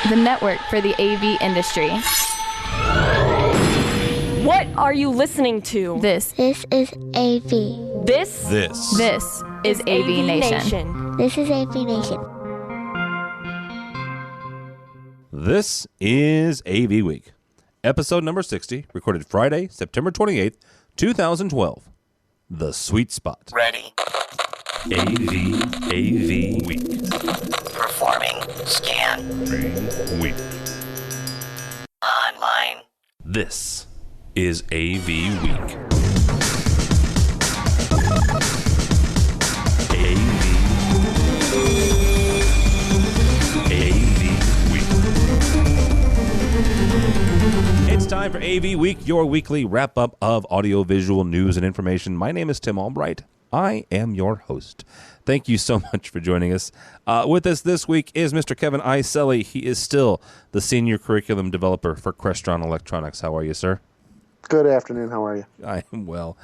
the network for the AV industry. What are you listening to? This is AV. This is AVNation. This is AVNation. This is AVWeek, episode number 60, recorded Friday, September 28th, 2012. The Sweet Spot. Ready. AVWeek. Performing scan. Week. Online. This is AVWeek. It's time for AV Week, your weekly wrap-up of audiovisual news and information. My name is Tim Albright. I am your host. Thank you so much for joining us. With us this week is Mr. Kevin Iselli. He is still the senior curriculum developer for Crestron Electronics. How are you, sir? Good afternoon. How are you? I am well.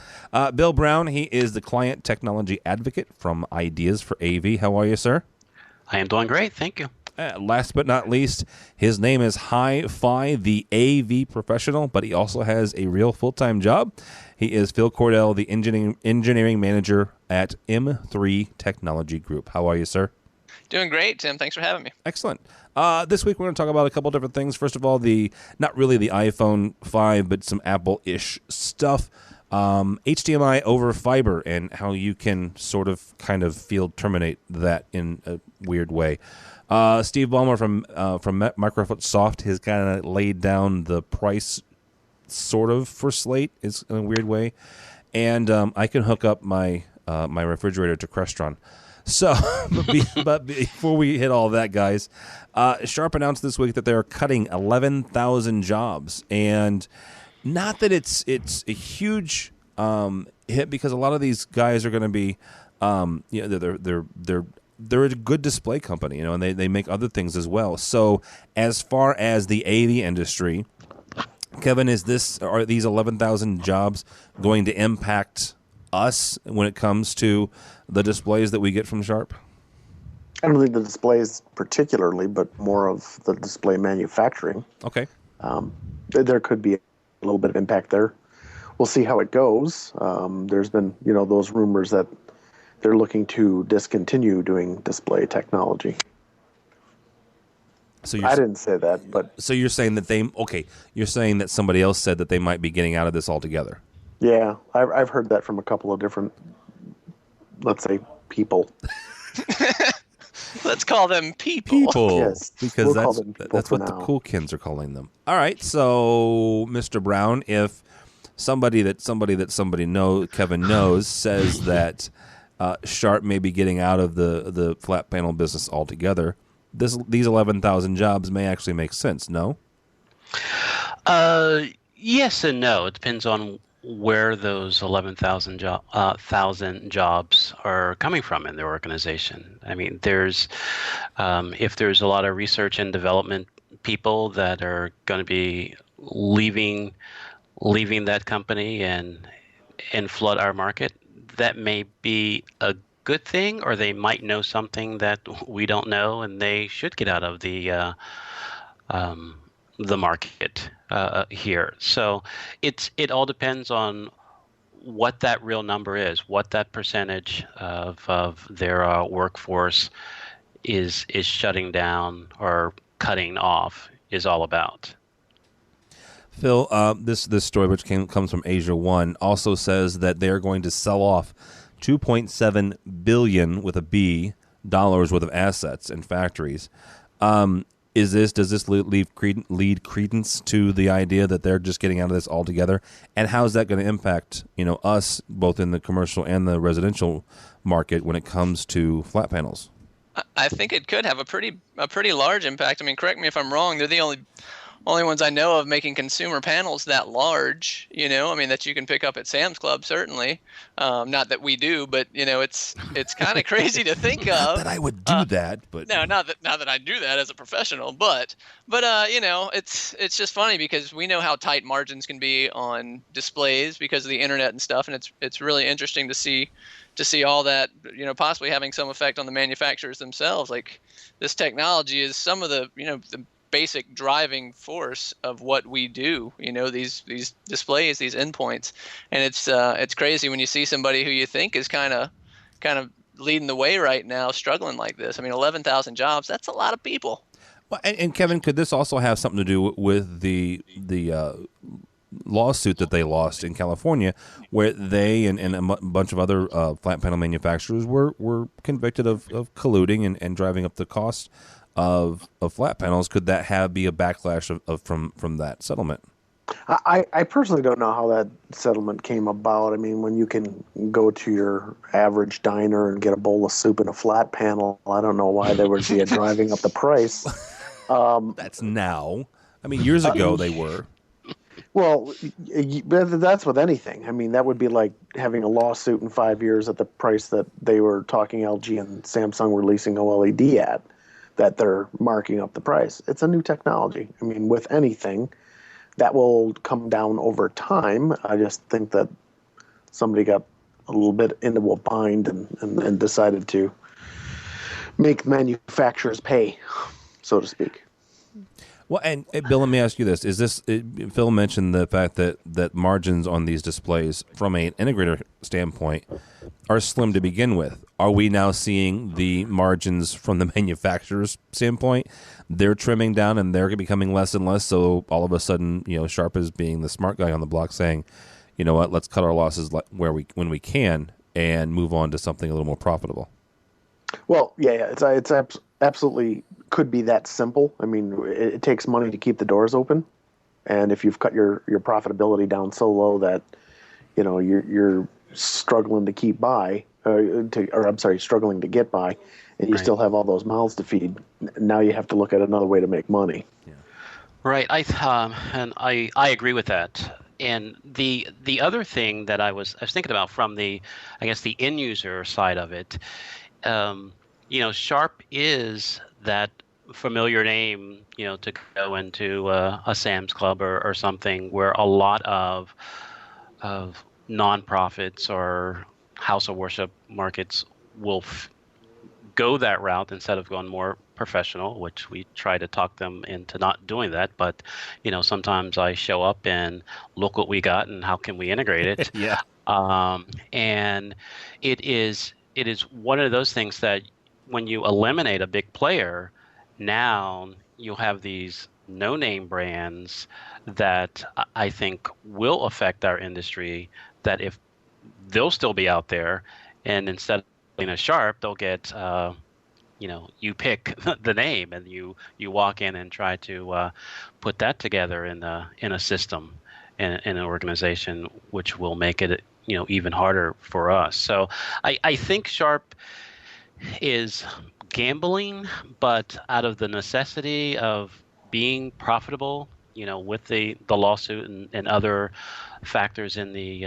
Bill Brown, he is the client technology advocate from Ideas for AV. How are you, sir? I am doing great. Thank you. Last but not least, his name is Hi-Phi, the AV professional, but he also has a real full-time job. He is Phil Cordell, the engineering manager at M3 Technology Group. How are you, sir? Doing great, Tim. Thanks for having me. Excellent. This week we're going to talk about a couple different things. First of all, not really the iPhone 5, but some Apple-ish stuff. HDMI over fiber and how you can sort of kind of field terminate that in a weird way. Steve Ballmer from Microsoft has kind of laid down the price sort of for Slate is in a weird way. And I can hook up my refrigerator to Crestron. So, but before we hit all that, guys, Sharp announced this week that they're cutting 11,000 jobs. And not that it's a huge hit, because a lot of these guys are going to be, they're a good display company, and they make other things as well. So as far as the AV industry, Kevin, are these 11,000 jobs going to impact us when it comes to the displays that we get from Sharp? I don't think the displays particularly, but more of the display manufacturing. Okay. There could be a little bit of impact there. We'll see how it goes. There's been, those rumors that they're looking to discontinue doing display technology. So I didn't say that, but so you're saying that you're saying that somebody else said that they might be getting out of this altogether. Yeah, I've heard that from a couple of different, let's say, people. Let's call them people. Yes, because we'll that's what the cool kids are calling them. All right, so Mr. Brown, if somebody that Kevin knows says that Sharp may be getting out of the flat panel business altogether, these 11,000 jobs may actually make sense, no? Yes and no. It depends on where those 11,000 jobs are coming from in their organization. I mean, if there's a lot of research and development people that are going to be leaving that company and flood our market, that may be a good thing, or they might know something that we don't know, and they should get out of the market here. So it all depends on what that real number is, what that percentage of their workforce is shutting down or cutting off is all about. Phil, this story, which comes from Asia One, also says that they're going to sell off $2.7 billion with a B dollars worth of assets and factories. Does this lead credence to the idea that they're just getting out of this altogether? And how is that going to impact us both in the commercial and the residential market when it comes to flat panels? I think it could have a pretty large impact. I mean, correct me if I'm wrong. They're the only ones I know of making consumer panels that large, I mean, that you can pick up at Sam's Club, certainly. Not that we do, but, it's kind of crazy to think of. Not that I would do that, but... No, not that I do that as a professional, but it's just funny because we know how tight margins can be on displays because of the internet and stuff, and it's really interesting to see all that, possibly having some effect on the manufacturers themselves. Like, this technology is some of the basic driving force of what we do. These displays, these endpoints, and it's crazy when you see somebody who you think is kind of leading the way right now, struggling like this. I mean, 11,000 jobs, that's a lot of people. Well, and Kevin, could this also have something to do with the lawsuit that they lost in California, where they and a bunch of other flat panel manufacturers were convicted of colluding and driving up the cost of flat panels? Could that be a backlash from that settlement? I personally don't know how that settlement came about. I mean, when you can go to your average diner and get a bowl of soup and a flat panel, I don't know why there would be a driving up the price. That's now. I mean, years ago they were. Well, that's with anything. I mean, that would be like having a lawsuit in 5 years at the price that they were talking LG and Samsung were leasing OLED at, that they're marking up the price. It's a new technology. I mean, with anything, that will come down over time. I just think that somebody got a little bit into a bind and decided to make manufacturers pay, so to speak. Well, and Bill, let me ask you this: Phil mentioned the fact that margins on these displays, from an integrator standpoint, are slim to begin with. Are we now seeing the margins from the manufacturer's standpoint? They're trimming down and they're becoming less and less. So all of a sudden, Sharp is being the smart guy on the block, saying, "You know what? Let's cut our losses when we can and move on to something a little more profitable." Well, yeah, it's absolutely could be that simple. I mean, it takes money to keep the doors open, and if you've cut your profitability down so low that you're struggling to keep by, struggling to get by, and you still have all those mouths to feed, now you have to look at another way to make money. Yeah. Right. I agree with that. And the other thing that I was thinking about from the end user side of it, Sharp is that familiar name, to go into a Sam's Club or something where a lot of nonprofits or house of worship markets will go that route instead of going more professional, which we try to talk them into not doing that. But, sometimes I show up and look what we got and how can we integrate it. Yeah. And it is one of those things that when you eliminate a big player, now you'll have these no-name brands that I think will affect our industry, that if they'll still be out there, and instead of being a Sharp, they'll get, you pick the name and you walk in and try to put that together in a system, in an organization, which will make it, even harder for us. So I think Sharp is gambling, but out of the necessity of being profitable, with the lawsuit and other factors in the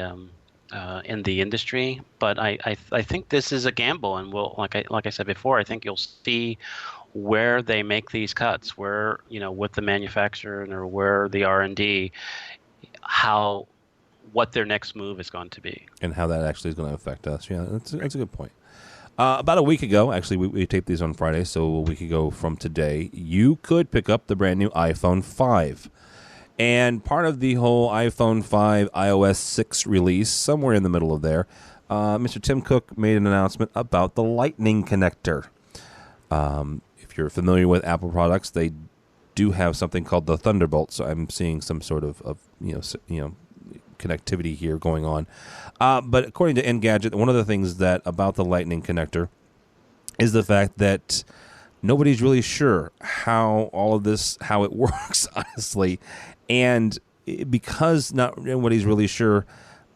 industry. But I think this is a gamble, and like I said before, I think you'll see where they make these cuts, where with the manufacturer or where the R&D, what their next move is going to be, and how that actually is going to affect us. Yeah, that's a good point. About a week ago, actually, we taped these on Friday, so a week ago from today, you could pick up the brand new iPhone 5. And part of the whole iPhone 5 iOS 6 release, somewhere in the middle of there, Mr. Tim Cook made an announcement about the Lightning connector. If you're familiar with Apple products, they do have something called the Thunderbolt, so I'm seeing some sort of connectivity here going on. But according to Engadget, one of the things about the Lightning connector is the fact that nobody's really sure how it works, honestly. And because nobody's really sure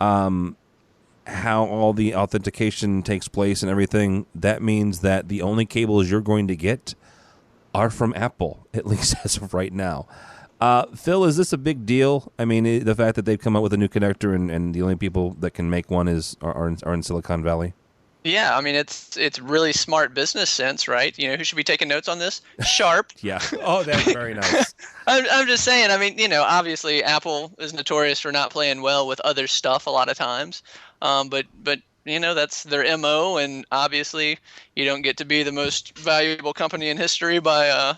how all the authentication takes place and everything, that means that the only cables you're going to get are from Apple, at least as of right now. Phil, is this a big deal? I mean, the fact that they've come up with a new connector and the only people that can make one are in Silicon Valley? Yeah, I mean, it's really smart business sense, right? Who should be taking notes on this? Sharp. Yeah. Oh, that's very nice. I'm just saying, I mean, obviously Apple is notorious for not playing well with other stuff a lot of times. But that's their MO, and obviously you don't get to be the most valuable company in history by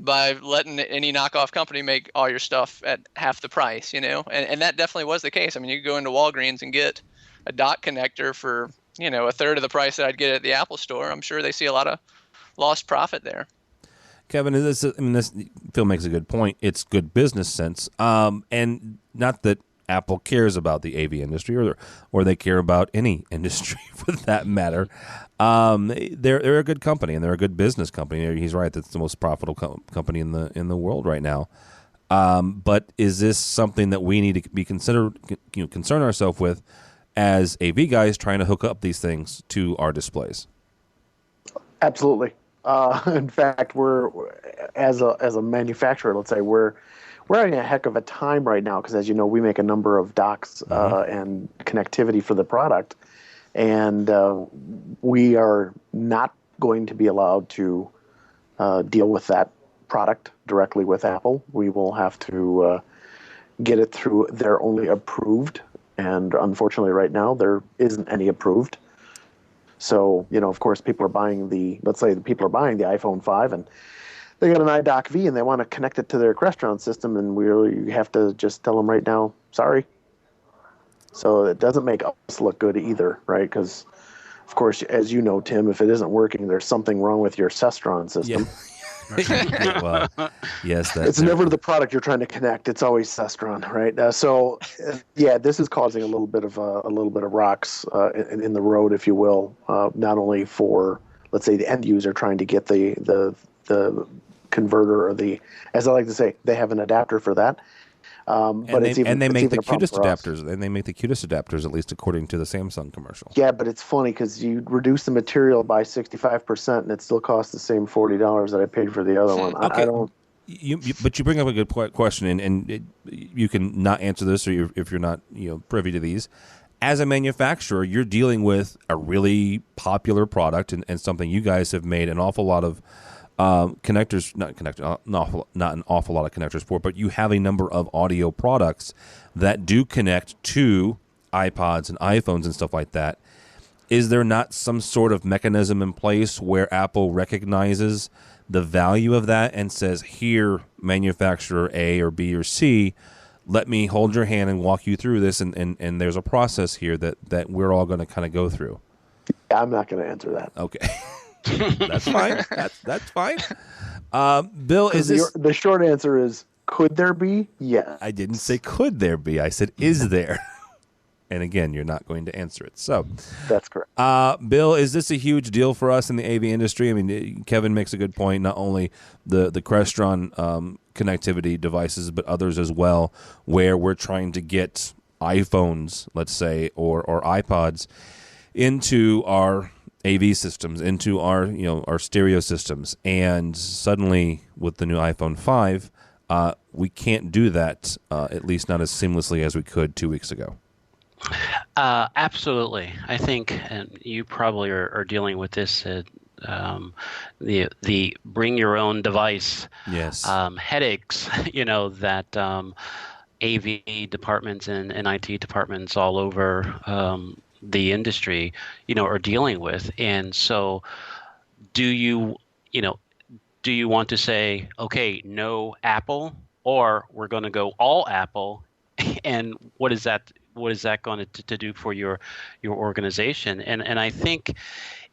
by letting any knockoff company make all your stuff at half the price, and that definitely was the case. I mean, you could go into Walgreens and get a dock connector for, a third of the price that I'd get at the Apple store. I'm sure they see a lot of lost profit there. Kevin, this Phil makes a good point. It's good business sense, and not that Apple cares about the AV industry or they care about any industry for that matter. They're a good company and they're a good business company. He's right; that's the most profitable company in the world right now. But is this something that we need to be concern ourselves with as AV guys trying to hook up these things to our displays? Absolutely. In fact, we're as a manufacturer, let's say we're having a heck of a time right now because, as you know, we make a number of docks and connectivity for the product, and we are not going to be allowed to deal with that product directly with Apple. We will have to get it through their only approved, and unfortunately, right now there isn't any approved. So, of course, people are buying let's say the people are buying the iPhone 5 and they got an iDock V and they want to connect it to their Crestron system, and we have to just tell them right now, sorry. So it doesn't make us look good either, right? Because, of course, as you know, Tim, if it isn't working, there's something wrong with your Crestron system. Yeah. Well, yes, it's never the product you're trying to connect. It's always Crestron, right? This is causing a little bit of rocks in the road, if you will. Not only for, let's say, the end user trying to get the converter or as I like to say, they have an adapter for that. But they make the cutest adapters. And they make the cutest adapters, at least according to the Samsung commercial. Yeah, but it's funny because you reduce the material by 65%, and it still costs the same $40 that I paid for the other one. Okay. I don't. But you bring up a good question, and you can not answer this, or if you're not privy to these. As a manufacturer, you're dealing with a really popular product and something you guys have made an awful lot of. Not an awful lot of connectors for, but you have a number of audio products that do connect to iPods and iPhones and stuff like that. Is there not some sort of mechanism in place where Apple recognizes the value of that and says, here, manufacturer A or B or C, let me hold your hand and walk you through this, and there's a process here that we're all going to kind of go through? I'm not going to answer that. Okay. That's fine. That's fine. Bill, is this... The short answer is, could there be? Yes. I didn't say could there be. I said, is there? And again, you're not going to answer it. So that's correct. Bill, is this a huge deal for us in the AV industry? I mean, Kevin makes a good point. Not only the Crestron connectivity devices, but others as well, where we're trying to get iPhones, let's say, or iPods into our AV systems, into our stereo systems, and suddenly with the new iPhone 5, we can't do that, at least not as seamlessly as we could 2 weeks ago. Absolutely. I think, and you probably are dealing with this, the bring your own device headaches, that AV departments and IT departments all over the industry, are dealing with. And so do you want to say, okay, no Apple, or we're going to go all Apple? And what is that going to do for your organization? And I think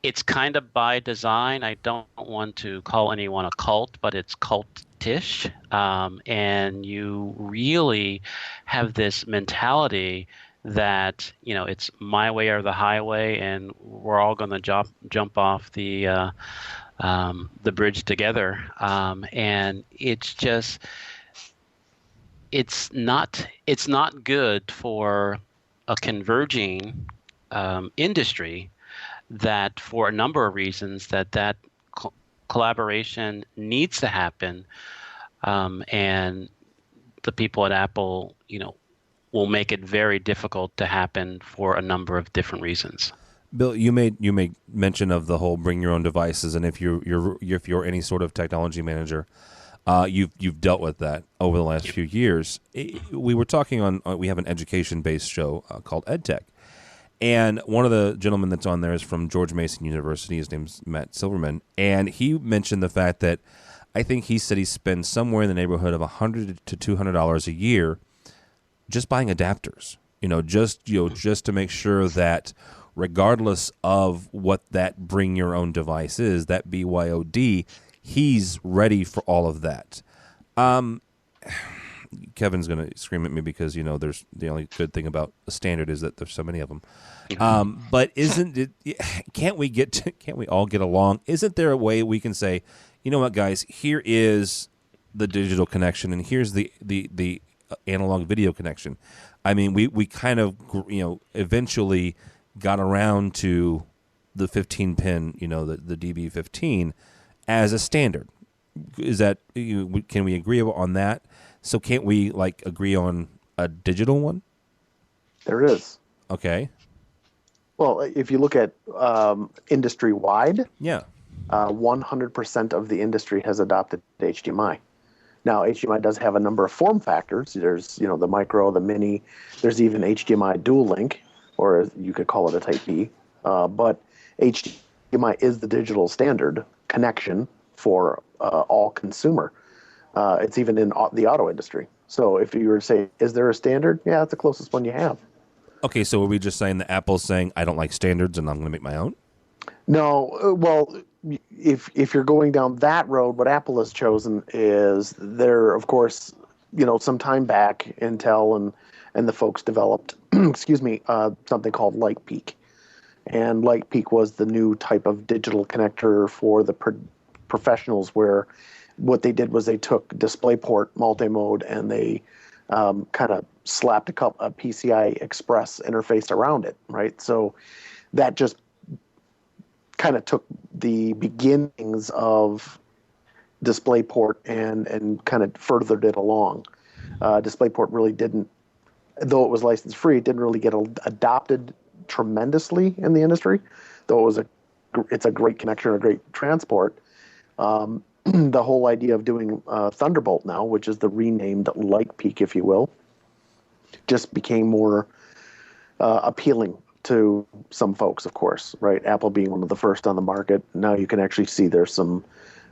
it's kind of by design. I don't want to call anyone a cult, but it's cultish. And you really have this mentality that it's my way or the highway, and we're all going to jump off the bridge together. And it's just it's not good for a converging industry that, for a number of reasons, that collaboration needs to happen, and the people at Apple, will make it very difficult to happen for a number of different reasons. Bill, you made mention of the whole bring your own devices, and if you're any sort of technology manager, you've dealt with that over the last few years. We were talking we have an education-based show called EdTech, and one of the gentlemen that's on there is from George Mason University. His name's Matt Silverman, and he mentioned the fact that I think he said he spends somewhere in the neighborhood of $100 to $200 a year just buying adapters. Just to make sure that regardless of what that bring your own device is, that BYOD, he's ready for all of that. Kevin's going to scream at me because, there's the only good thing about a standard is that there's so many of them. But isn't it, can't we all get along? Isn't there a way we can say, you know what, guys, here is the digital connection and here's the analog video connection. I mean, we kind of, eventually got around to the 15-pin, the DB15 as a standard. Is that, can we agree on that? So can't we agree on a digital one? There is. Okay. Well, if you look at industry-wide, yeah, 100% of the industry has adopted HDMI. Now, HDMI does have a number of form factors. There's, the micro, the mini. There's even HDMI dual link, or you could call it a Type B. But HDMI is the digital standard connection for all consumer. It's even in the auto industry. So if you were to say, is there a standard? Yeah, that's the closest one you have. Okay, so are we just saying that Apple's saying, I don't like standards and I'm going to make my own? No, well, if you're going down that road, what Apple has chosen is there, of course, some time back, Intel and the folks developed, something called LightPeak. And LightPeak was the new type of digital connector for the professionals, where what they did was they took DisplayPort multi-mode and they kind of slapped a PCI Express interface around it, right? So that just kind of took the beginnings of DisplayPort and kind of furthered it along. DisplayPort really didn't, though it was license free, it didn't really get adopted tremendously in the industry, though it's a great connection, a great transport. The whole idea of doing Thunderbolt now, which is the renamed LightPeak, if you will, just became more appealing to some folks, of course, right? Apple being one of the first on the market. Now you can actually see there's some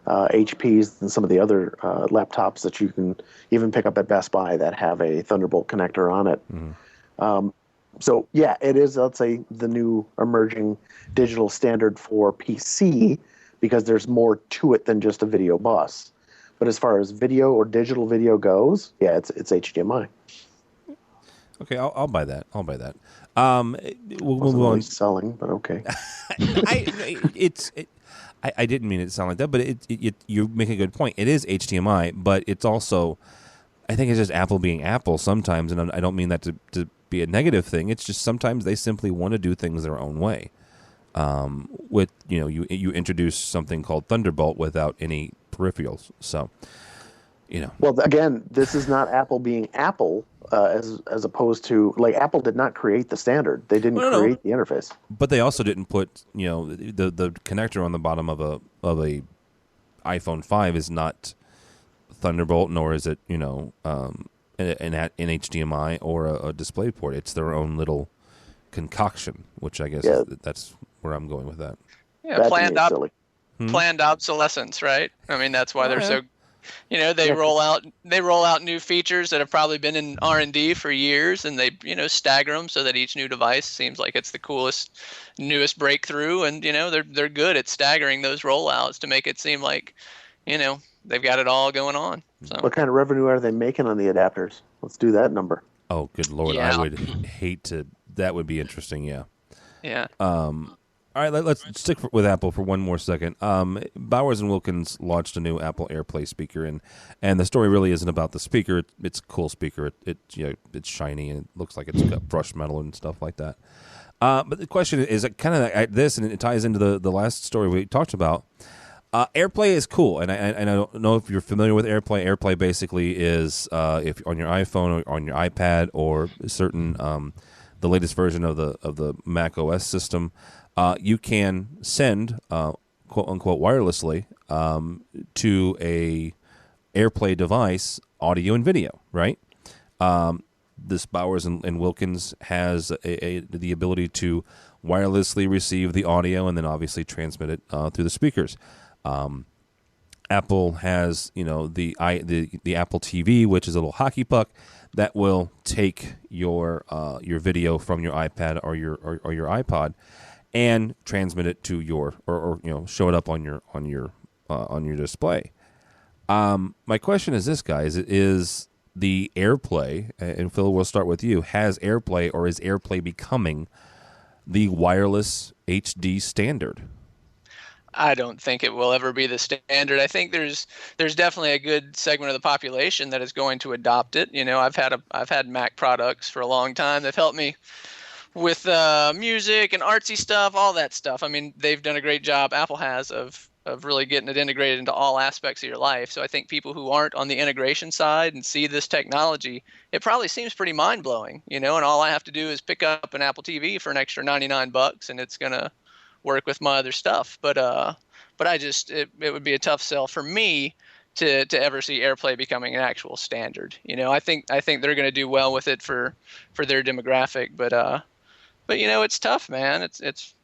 HPs and some of the other laptops that you can even pick up at Best Buy that have a Thunderbolt connector on it. Mm-hmm. So, yeah, it is, let's say, the new emerging digital standard for PC, because there's more to it than just a video bus. But as far as video or digital video goes, yeah, it's HDMI. Okay, I'll buy that. We'll move on. Selling, but okay. I didn't mean it to sound like that, but you make a good point. It is HDMI, but it's also, I think it's just Apple being Apple sometimes, and I don't mean that to be a negative thing. It's just sometimes they simply want to do things their own way. With you introduce something called Thunderbolt without any peripherals, so Well, again, this is not Apple being Apple, as opposed to, Apple did not create the standard. They didn't create the interface. But they also didn't put the connector on the bottom of a iPhone 5 is not Thunderbolt, nor is it an HDMI or a DisplayPort. It's their own little concoction, which I guess that's where I'm going with that. Yeah, planned obsolescence, right? I mean, that's why they're so. They roll out new features that have probably been in R&D for years, and they stagger them so that each new device seems like it's the coolest, newest breakthrough, and they're good at staggering those rollouts to make it seem like they've got it all going on. So. What kind of revenue are they making on the adapters? Let's do that number. Oh, good Lord. Yeah. I would hate to. That would be interesting, yeah. Yeah. All right, let's stick with Apple for one more second. Bowers & Wilkins launched a new Apple AirPlay speaker, and the story really isn't about the speaker. It's a cool speaker. It's shiny, and it looks like it's got brushed metal and stuff like that. But the question is kind of this, and it ties into the last story we talked about. AirPlay is cool, and I don't know if you're familiar with AirPlay. AirPlay basically is if on your iPhone or on your iPad or certain the latest version of the Mac OS system. You can send, quote unquote, wirelessly to a AirPlay device audio and video, right? This Bowers and Wilkins has the ability to wirelessly receive the audio and then obviously transmit it through the speakers. Apple has, the Apple TV, which is a little hockey puck that will take your video from your iPad or your iPod and transmit it to your or show it up on your display. My question is this, guys: is the AirPlay, and Phil, we'll start with you. Has AirPlay, or is AirPlay becoming the wireless HD standard? I don't think it will ever be the standard. I think there's definitely a good segment of the population that is going to adopt it. I've had Mac products for a long time. They've helped me with music and artsy stuff, all that stuff. I mean, they've done a great job. Apple has of really getting it integrated into all aspects of your life. So I think people who aren't on the integration side and see this technology, it probably seems pretty mind-blowing, and all I have to do is pick up an Apple TV for an extra $99 and it's going to work with my other stuff. But it would be a tough sell for me to ever see AirPlay becoming an actual standard. I think they're going to do well with it for their demographic, but it's tough, man. It's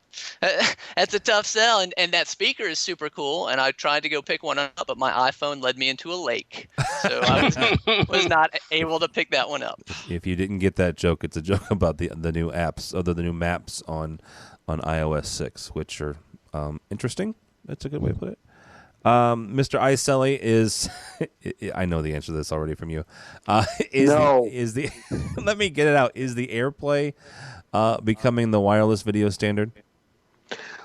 that's a tough sell, and that speaker is super cool. And I tried to go pick one up, but my iPhone led me into a lake, so I was not able to pick that one up. If you didn't get that joke, it's a joke about the new apps, or the new maps on iOS 6, which are interesting. That's a good way to put it. Mr. Iselli is, I know the answer to this already from you. Let me get it out. Is the AirPlay becoming the wireless video standard?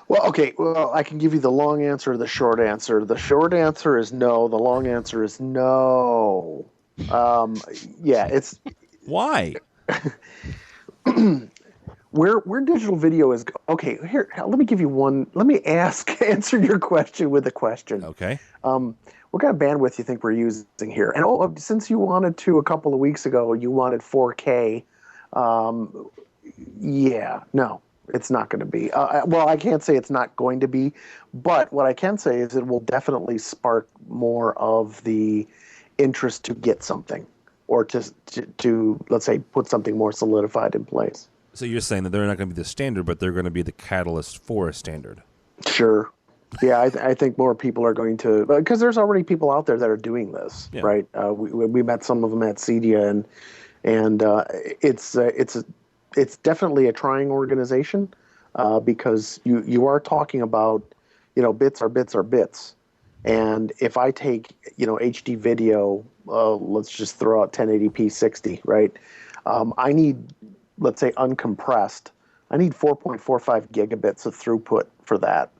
Well, okay. Well, I can give you the long answer or the short answer. The short answer is no. The long answer is no. It's why? Where digital video is okay. Here, let me give you one. Let me answer your question with a question. Okay. What kind of bandwidth you think we're using here? And since you wanted to a couple of weeks ago, you wanted 4K. No, it's not going to be. Well, I can't say it's not going to be, but what I can say is it will definitely spark more of the interest to get something, or to let's say put something more solidified in place. So you're saying that they're not going to be the standard, but they're going to be the catalyst for a standard. Sure. Yeah, I think more people are going to, because there's already people out there that are doing this, right? We met some of them at CEDIA, and it's definitely a trying organization, because you are talking about, bits are bits are bits. And if I take, HD video, let's just throw out 1080p 60, right? I need, let's say uncompressed, I need 4.45 gigabits of throughput for that.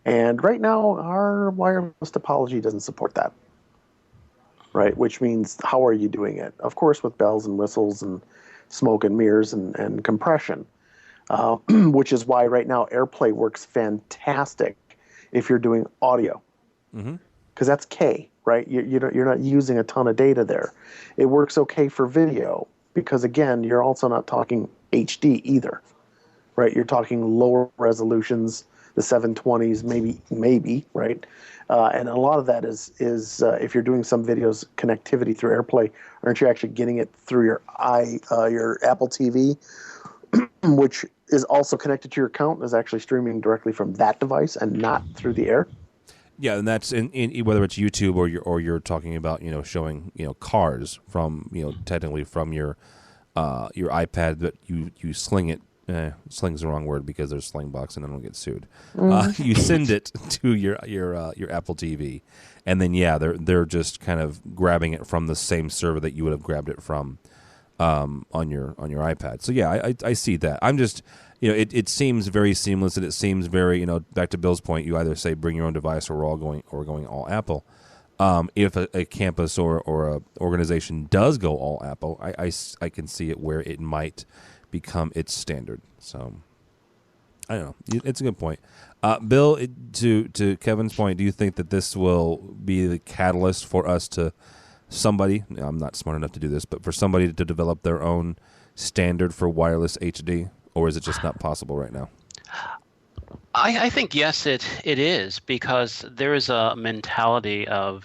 And right now, our wireless topology doesn't support that, right? Which means, how are you doing it? Of course, with bells and whistles and smoke and mirrors and compression, which is why right now AirPlay works fantastic if you're doing audio, because that's K, right? You're not using a ton of data there. It works okay for video, because again, you're also not talking HD either, right? You're talking lower resolutions, the 720s, maybe, right? And a lot of that is if you're doing some videos connectivity through AirPlay, aren't you actually getting it through your Apple TV, which is also connected to your account, is actually streaming directly from that device and not through the air? Yeah, and that's in whether it's YouTube or you're talking about showing cars from technically from your iPad, but you sling it. Sling's the wrong word because there's Slingbox and I don't get sued. You send it to your Apple TV, and then they're just kind of grabbing it from the same server that you would have grabbed it from on your iPad. So I see that. I'm just it seems very seamless, and it seems very back to Bill's point. You either say bring your own device, or we're going all Apple. If a campus or a organization does go all Apple, I can see it where it might become its standard. So I don't know. It's a good point. Bill, to Kevin's point, do you think that this will be the catalyst for us to somebody, I'm not smart enough to do this, but for somebody to develop their own standard for wireless HD, or is it just not possible right now? I think yes, it is, because there is a mentality of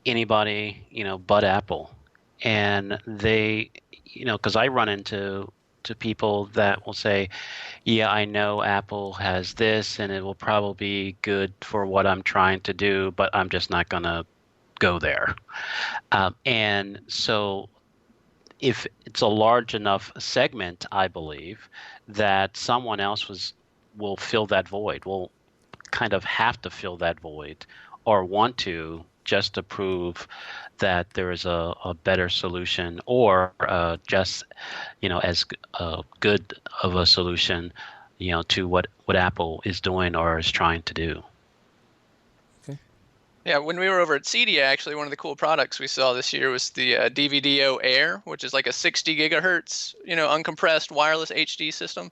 anybody but Apple, and they because I run into to people that will say, yeah, I know Apple has this and it will probably be good for what I'm trying to do, but I'm just not going to go there. And so if it's a large enough segment, I believe, that someone else will fill that void, will kind of have to fill that void or want to, just to prove that there is a better solution, or just, as good of a solution, to what Apple is doing or is trying to do. Yeah, when we were over at CEDIA, actually, one of the cool products we saw this year was the DVDO Air, which is like a 60 gigahertz, uncompressed wireless HD system.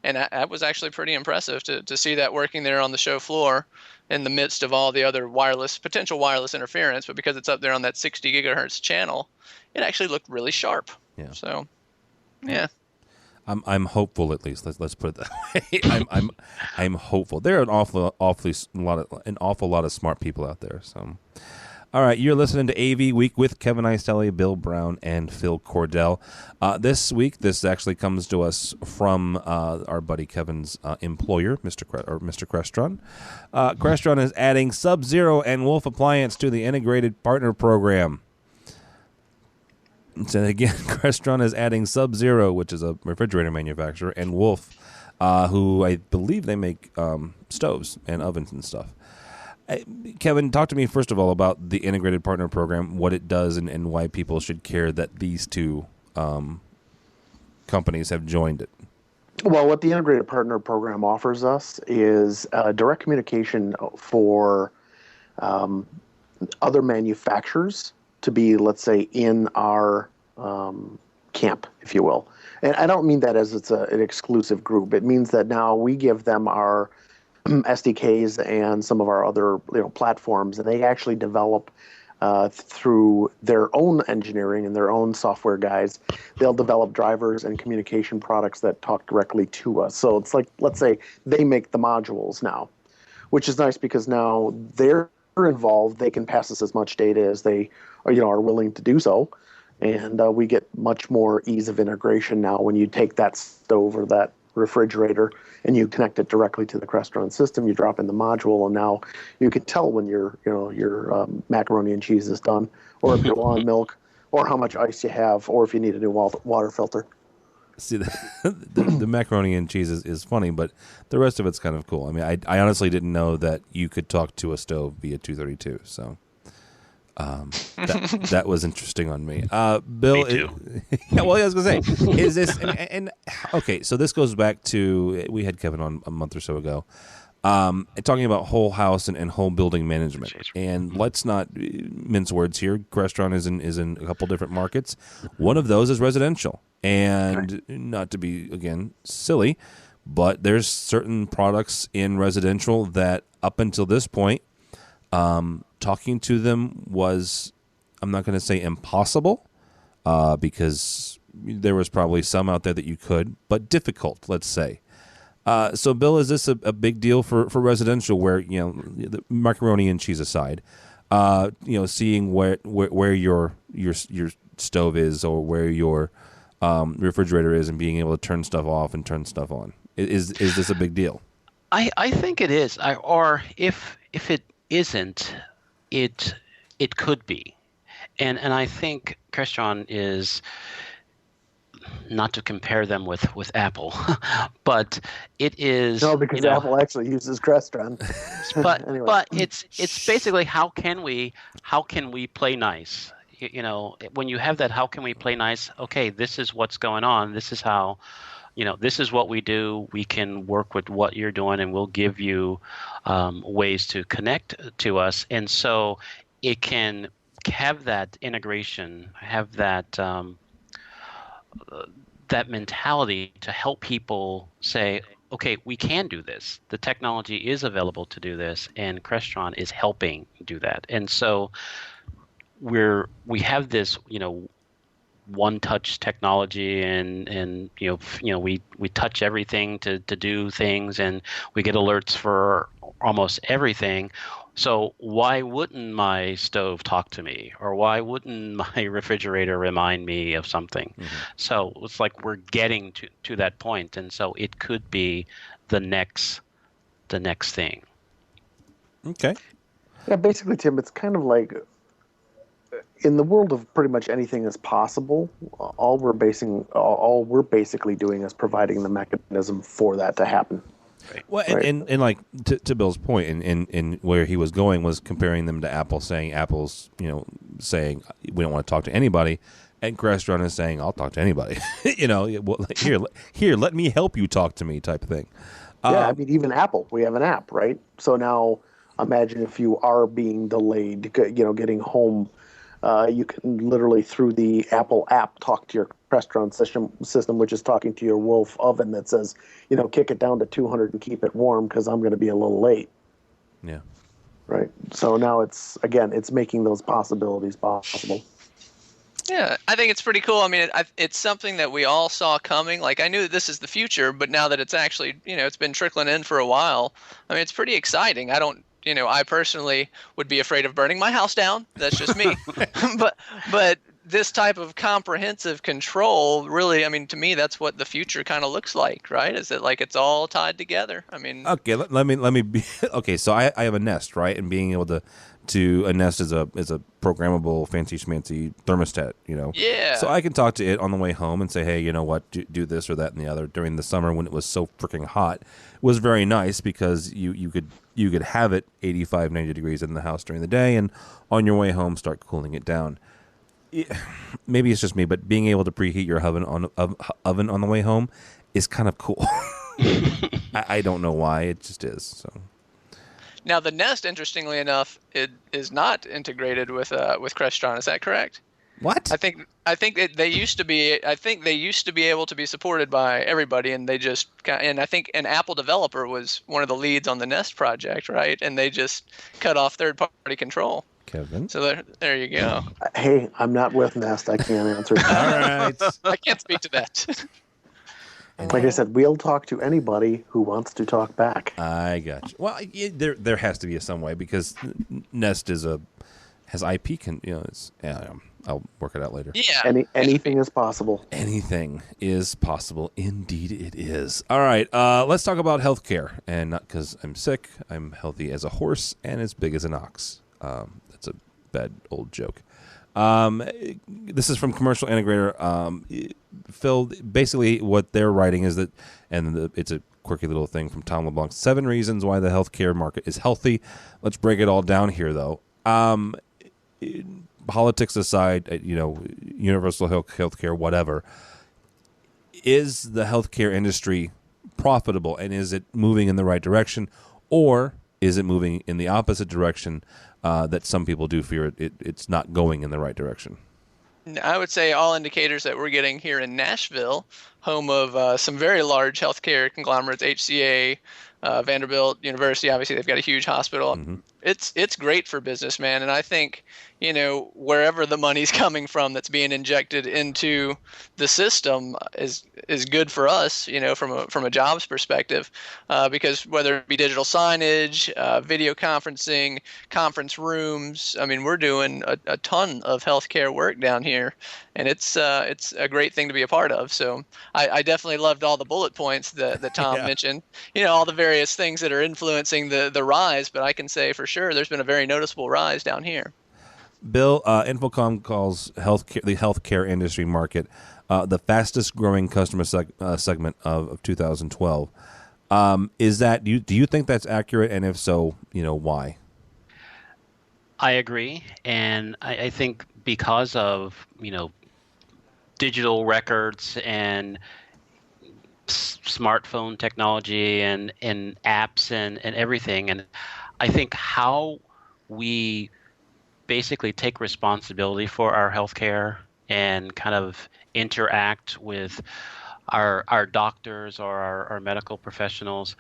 And that was actually pretty impressive to see that working there on the show floor in the midst of all the other potential wireless interference. But because it's up there on that 60 gigahertz channel, it actually looked really sharp. Yeah. So, yeah. I'm hopeful, at least. Let's put it that way. I'm hopeful. There are an awful lot of smart people out there. So, all right, you're listening to AV Week with Kevin Iselli, Bill Brown, and Phil Cordell. This week, this actually comes to us from our buddy Kevin's employer, Mr. Crestron. Crestron is adding Sub-Zero and Wolf Appliance to the Integrated Partner Program. So again, Crestron is adding Sub-Zero, which is a refrigerator manufacturer, and Wolf, who I believe they make stoves and ovens and stuff. Kevin, talk to me first of all about the Integrated Partner Program, what it does, and why people should care that these two companies have joined it. Well, what the Integrated Partner Program offers us is direct communication for other manufacturers to be, let's say, in our camp, if you will. And I don't mean that as it's an exclusive group. It means that now we give them our SDKs and some of our other platforms, and they actually develop through their own engineering and their own software guys. They'll develop drivers and communication products that talk directly to us. So it's like, let's say they make the modules now, which is nice because now they're involved. They can pass us as much data as they are willing to do so, and we get much more ease of integration now when you take that stove or that refrigerator and you connect it directly to the Crestron system. You drop in the module, and now you can tell when your macaroni and cheese is done, or if you're low on milk, or how much ice you have, or if you need a new water filter. See, the macaroni and cheese is funny, but the rest of it's kind of cool. I mean, I honestly didn't know that you could talk to a stove via 232, so that was interesting on me. Bill, me too. Yeah, well, I was going to say, is this, and okay, so this goes back to, we had Kevin on a month or so ago, talking about whole house and whole building management. And let's not mince words here. Crestron is in a couple different markets. One of those is residential. And not to be, again, silly, but there's certain products in residential that up until this point, talking to them was, I'm not going to say impossible, because there was probably some out there that you could, but difficult, let's say. So, Bill, is this a big deal for residential where, the macaroni and cheese aside, seeing where your stove is or where your refrigerator is and being able to turn stuff off and turn stuff on? Is this a big deal? I think it is. Or if it isn't, it could be. And I think Crestron is, not to compare them with Apple, but it is. No, because Apple actually uses Crestron. But anyway. But it's basically how can we play nice? When you have that, how can we play nice? Okay, this is what's going on. This is how, this is what we do. We can work with what you're doing, and we'll give you ways to connect to us. And so it can have that integration, have that that mentality to help people say, okay, we can do this. The technology is available to do this, and Crestron is helping do that. And so we have this, one-touch technology, and we touch everything to do things, and we get alerts for almost everything. So why wouldn't my stove talk to me, or why wouldn't my refrigerator remind me of something? So it's like we're getting to that point, and so it could be the next thing. Okay. Yeah, basically, Tim, it's kind of like in the world of pretty much anything is possible. All we're basically doing is providing the mechanism for that to happen. Well, Right. and like to Bill's point, and where he was going was comparing them to Apple, saying Apple's, saying we don't want to talk to anybody, and Crestron is saying I'll talk to anybody. Well, here, let me help you talk to me, type of thing. Yeah, I mean, even Apple, we have an app, right? So now imagine if you are being delayed, getting home, you can literally through the Apple app talk to your Crestron system, which is talking to your Wolf oven that says, kick it down to 200 and keep it warm because I'm going to be a little late. Yeah. Right. So now it's making those possibilities possible. Yeah, I think it's pretty cool. I mean, it's something that we all saw coming. Like, I knew that this is the future, but now that it's actually, it's been trickling in for a while, I mean, it's pretty exciting. I personally would be afraid of burning my house down. That's just me. but this type of comprehensive control, really, I mean, to me, that's what the future kind of looks like, right? Is that like it's all tied together? I mean, okay, let me be okay. So I have a Nest, right, and being able to a Nest is a programmable fancy schmancy thermostat, Yeah. So I can talk to it on the way home and say, hey, you know what, do this or that and the other. During the summer when it was so freaking hot, it was very nice because you could have it 85, 90 degrees in the house during the day, and on your way home start cooling it down. Maybe it's just me, but being able to preheat your oven on the way home is kind of cool. I don't know why, it just is. So now the Nest, interestingly enough, it is not integrated with Crestron. Is that correct? What? I think they used to be. I think they used to be able to be supported by everybody, and they just and I think an Apple developer was one of the leads on the Nest project, right? And they just cut off third-party control. Kevin. So there you go. Hey, I'm not with Nest. I can't answer that. All right. I can't speak to that. Like I said, we'll talk to anybody who wants to talk back. I got you. Well, there has to be some way because Nest has IP. I'll work it out later. Yeah. Anything is possible. Anything is possible. Indeed, it is. All right. Let's talk about healthcare, and not because I'm sick. I'm healthy as a horse and as big as an ox. That's a bad old joke. This is from Commercial Integrator. Phil, basically what they're writing is that, and it's a quirky little thing from Tom LeBlanc, 7 reasons why the healthcare market is healthy. Let's break it all down here, though. Politics aside, universal healthcare, whatever. Is the healthcare industry profitable, and is it moving in the right direction, or is it moving in the opposite direction that some people do fear it's not going in the right direction? I would say all indicators that we're getting here in Nashville, home of some very large healthcare conglomerates, HCA, Vanderbilt University, obviously they've got a huge hospital. Mm-hmm. It's great for business, man. And I think, wherever the money's coming from that's being injected into the system is good for us, from a jobs perspective, because whether it be digital signage, video conferencing, conference rooms, I mean, we're doing a ton of healthcare work down here, and it's a great thing to be a part of. So I definitely loved all the bullet points that Tom mentioned, all the various things that are influencing the rise, but I can say for sure there's been a very noticeable rise down here. Bill, Infocom calls the healthcare industry market the fastest growing customer segment of 2012. Is that do you think that's accurate? And if so, why? I agree, and I think because of digital records and smartphone technology and apps and everything, and I think how we basically take responsibility for our healthcare and kind of interact with our doctors or our medical professionals,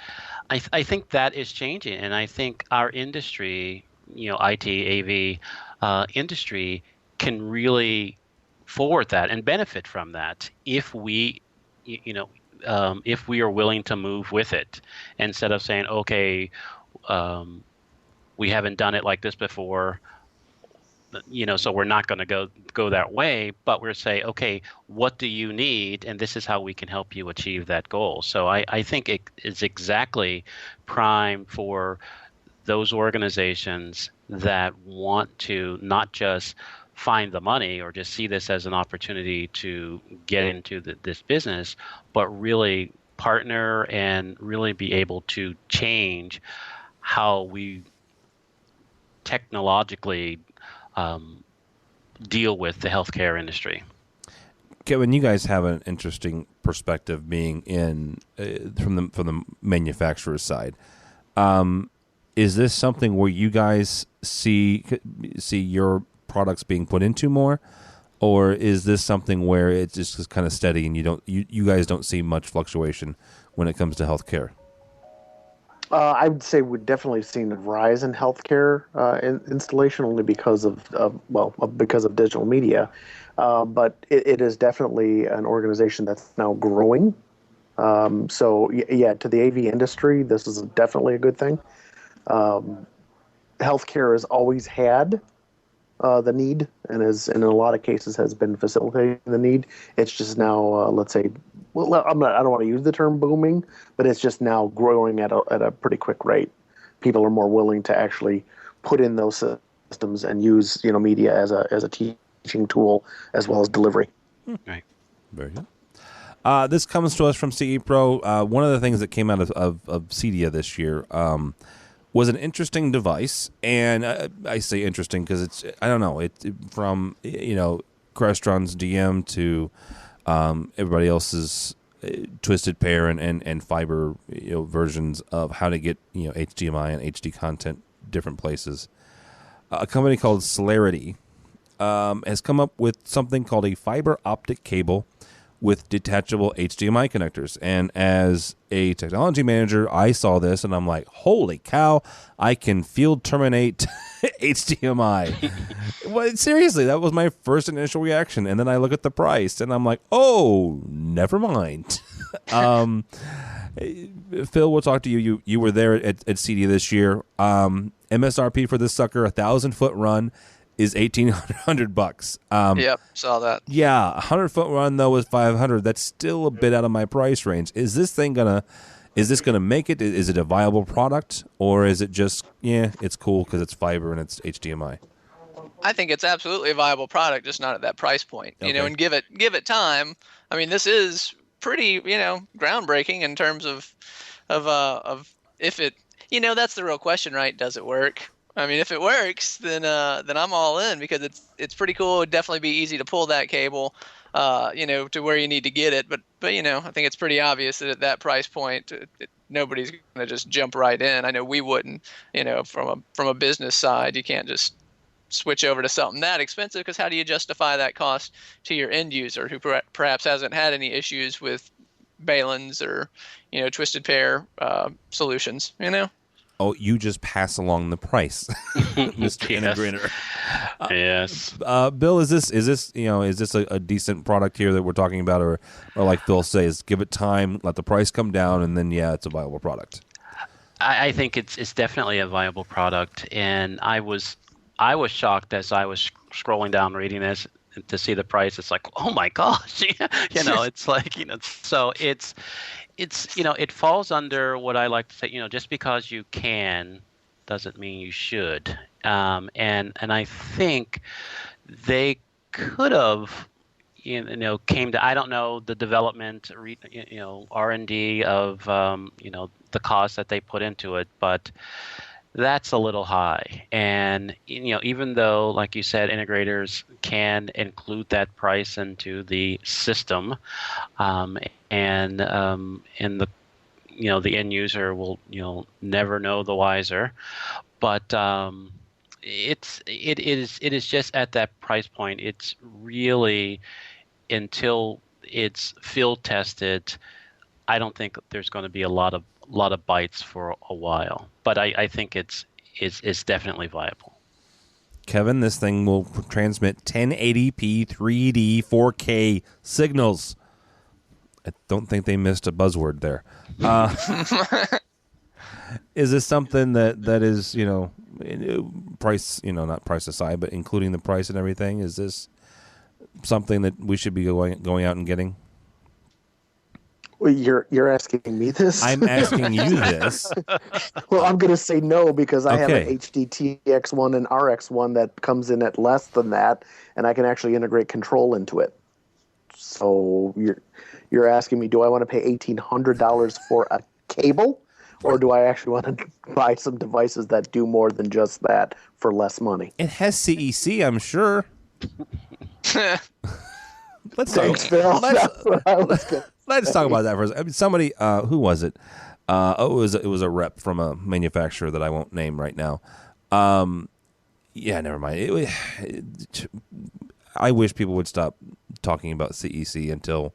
I think that is changing, and I think our industry, IT, AV industry, can really forward that and benefit from that if we, if we are willing to move with it, instead of saying, okay, we haven't done it like this before. So we're not going to go that way, but we're saying, okay, what do you need? And this is how we can help you achieve that goal. So I think it is exactly prime for those organizations that want to not just find the money or just see this as an opportunity to get into this business, but really partner and really be able to change how we technologically deal with the healthcare industry. Kevin, you guys have an interesting perspective being in from the manufacturer's side. Is this something where you guys see your products being put into more, or is this something where it's just kind of steady and you guys don't see much fluctuation when it comes to healthcare? I would say we've definitely seen a rise in healthcare installation only because of digital media, but it is definitely an organization that's now growing. So to the AV industry, this is definitely a good thing. Healthcare has always had the need, and in a lot of cases has been facilitating the need. It's just now, let's say, I don't want to use the term booming, but it's just now growing at a pretty quick rate. People are more willing to actually put in those systems and use media as a teaching tool as well as delivery. Right. Very good. This comes to us from CE Pro. One of the things that came out of CEDIA this year was an interesting device, and I say interesting because it's from Crestron's DM to everybody else's twisted pair and fiber versions of how to get HDMI and HD content different places. A company called Celerity has come up with something called a fiber optic cable with detachable HDMI connectors. And as a technology manager, I saw this and I'm like, holy cow, I can field terminate HDMI. Well, seriously, that was my first initial reaction. And then I look at the price and I'm like, oh, never mind. Phil, we'll talk to you. You were there at CEDIA this year. MSRP for this sucker, 1,000-foot run, is $1,800. Yep, saw that. Yeah, 100-foot run though is $500. That's still a bit out of my price range. Is this gonna make it? Is it a viable product, or is it just it's cool because it's fiber and it's HDMI? I think it's absolutely a viable product, just not at that price point. Okay. And give it time. I mean, this is pretty groundbreaking in terms of if it that's the real question, right? Does it work? I mean, if it works, then I'm all in because it's pretty cool. It'd definitely be easy to pull that cable, to where you need to get it. But I think it's pretty obvious that at that price point, nobody's going to just jump right in. I know we wouldn't. From a business side, you can't just switch over to something that expensive because how do you justify that cost to your end user who perhaps hasn't had any issues with balins or twisted pair solutions? Oh, you just pass along the price, Mr. Integrator. Yes. Bill, is this a decent product here that we're talking about, or like Phil says, give it time, let the price come down, and then it's a viable product? I think it's definitely a viable product, and I was shocked as I was scrolling down reading this to see the price. It's like, oh my gosh, it's like so it falls under what I like to say, just because you can doesn't mean you should. And I think they could have, came to, I don't know, the development, R&D of, the cost that they put into it, but that's a little high. And, even though, like you said, integrators can include that price into the system, and the end user will never know the wiser, but it is just at that price point. It's really, until it's field tested, I don't think there's going to be a lot of bites for a while, but I think it's definitely viable. Kevin, this thing will transmit 1080p 3D 4K signals. I don't think they missed a buzzword there. Is this something that is, price, not price aside, but including the price and everything? Is this something that we should be going out and getting? Well, you're asking me this? I'm asking you this. Well, I'm going to say no because I have an HD TX1 and RX1 that comes in at less than that, and I can actually integrate control into it. So you're asking me, do I want to pay $1,800 for a cable, or do I actually want to buy some devices that do more than just that for less money? It has CEC, I'm sure. Let's Thanks, Phil. Let's talk about that for a second. I mean, somebody, who was it? It was a rep from a manufacturer that I won't name right now. Never mind. I wish people would stop talking about CEC until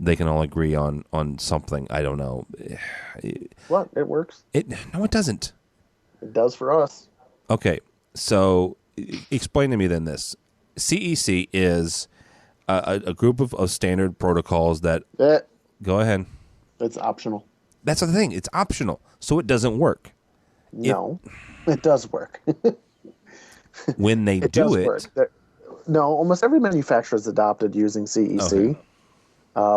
they can all agree on something. I don't know. What? It works? No, it doesn't. It does for us. Okay, so explain to me then this. CEC is a group of standard protocols that... Go ahead. It's optional. That's the thing. It's optional, so it doesn't work. No, it does work. When they do it... No, almost every manufacturer is adopted using CEC. Okay.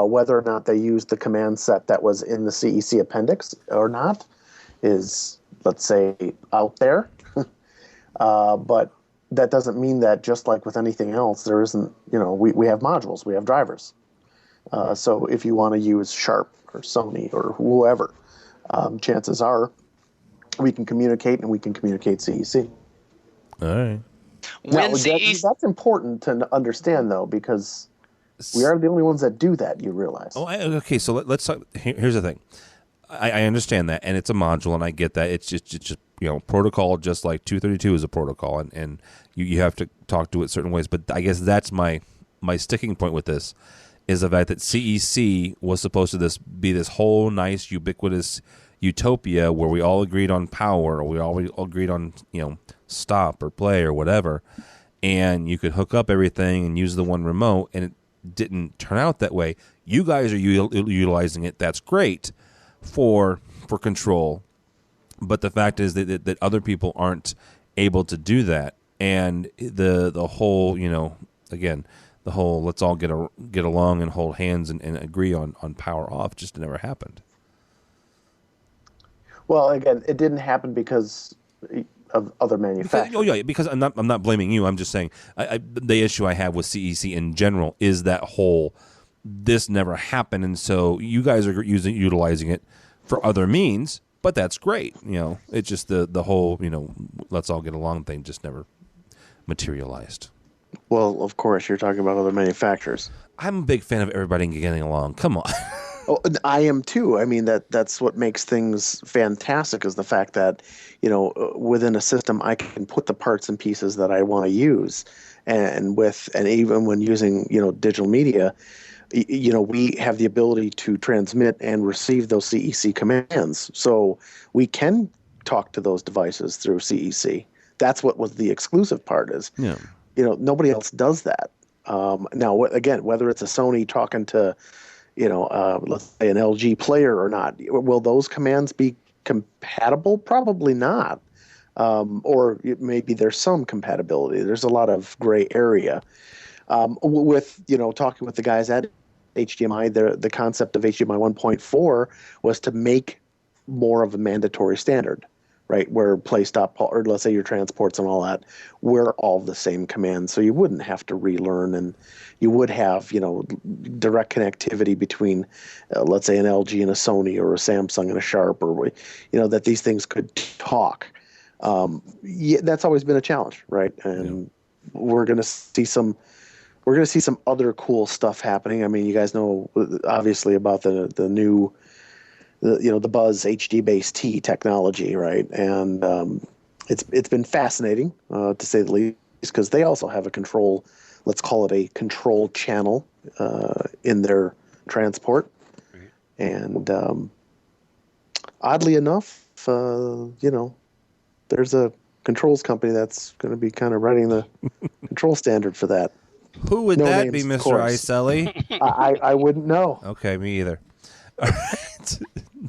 Whether or not they use the command set that was in the CEC appendix or not is, let's say, out there. But that doesn't mean that, just like with anything else, there isn't, we have modules, we have drivers. So if you want to use Sharp or Sony or whoever, chances are we can communicate, and we can communicate CEC. All right. That's important to understand, though, because we are the only ones that do that, you realize. Okay, so let's talk. Here's the thing. I understand that, and it's a module, and I get that. It's just protocol, just like 232 is a protocol, and you have to talk to it certain ways. But I guess that's my sticking point with this, is the fact that CEC was supposed to be this whole nice, ubiquitous utopia where we all agreed on power, or we all agreed on stop or play or whatever, and you could hook up everything and use the one remote, and it didn't turn out that way. You guys are utilizing it. That's great for control, but the fact is that other people aren't able to do that, and the whole again, the whole let's all get along and hold hands and agree on power off just never happened. Well, again, it didn't happen because of other manufacturers. Because I'm not blaming you. I'm just saying the issue I have with CEC in general is that whole this never happened, and so you guys are utilizing it for other means, but that's great. It's just the whole let's all get along thing just never materialized. Well, of course, you're talking about other manufacturers. I'm a big fan of everybody getting along. Come on. Oh, I am too. I mean, that's what makes things fantastic, is the fact that, within a system, I can put the parts and pieces that I want to use. And even when using, digital media, we have the ability to transmit and receive those CEC commands. So we can talk to those devices through CEC. That's what was the exclusive part is. Yeah. Nobody else does that. Now, again, whether it's a Sony talking to, let's say an LG player or not, will those commands be compatible? Probably not. Or maybe there's some compatibility. There's a lot of gray area. With, talking with the guys at HDMI, the concept of HDMI 1.4 was to make more of a mandatory standard, right? Where play, stop, or let's say your transports and all that, were all the same commands. So you wouldn't have to relearn, and you would have, direct connectivity between, let's say, an LG and a Sony, or a Samsung and a Sharp, or, that these things could talk. That's always been a challenge, right? And we're going to see some other cool stuff happening. I mean, you guys know, obviously, about the new, the Buzz HD-based T technology, right? And it's been fascinating, to say the least, because they also have a control, let's call it a control channel in their transport. Right. And oddly enough, there's a controls company that's going to be kind of writing the control standard for that. Who would that be, Mr. Iselli? I wouldn't know. Okay, me either. All right.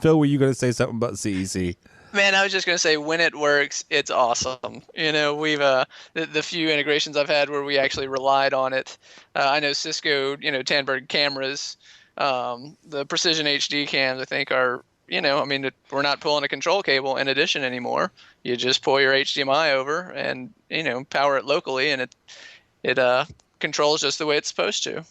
Phil, were you going to say something about CEC? Man, I was just gonna say, when it works, it's awesome. We've the few integrations I've had where we actually relied on it. I know Cisco, Tandberg cameras, the Precision HD cams, I think are, we're not pulling a control cable in addition anymore. You just pull your HDMI over and power it locally, and it controls just the way it's supposed to.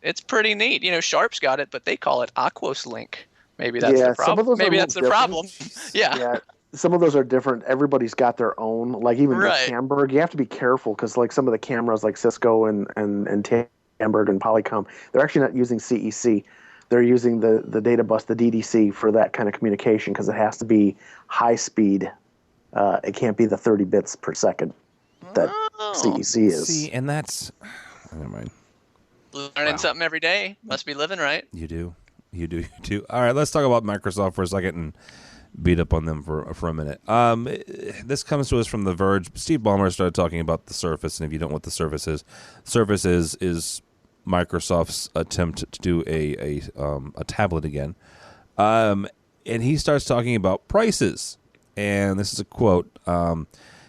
It's pretty neat. Sharp's got it, but they call it Aquos Link. Maybe that's the problem. Maybe that's the problem. Yeah. Some of those are different. Everybody's got their own. Like even the Right. Tandberg, you have to be careful because like some of the cameras, like Cisco and Tandberg and Polycom, they're actually not using CEC. They're using the data bus, the DDC, for that kind of communication because it has to be high speed. It can't be the 30 bits per second that CEC is. See, and that's never mind. Learning something every day. Must be living right. You do. All right, let's talk about Microsoft for a second and beat up on them for a minute. This comes to us from The Verge. Steve Ballmer started talking about the Surface, and if you don't know what the Surface is Microsoft's attempt to do a tablet again. And he starts talking about prices. And this is a quote.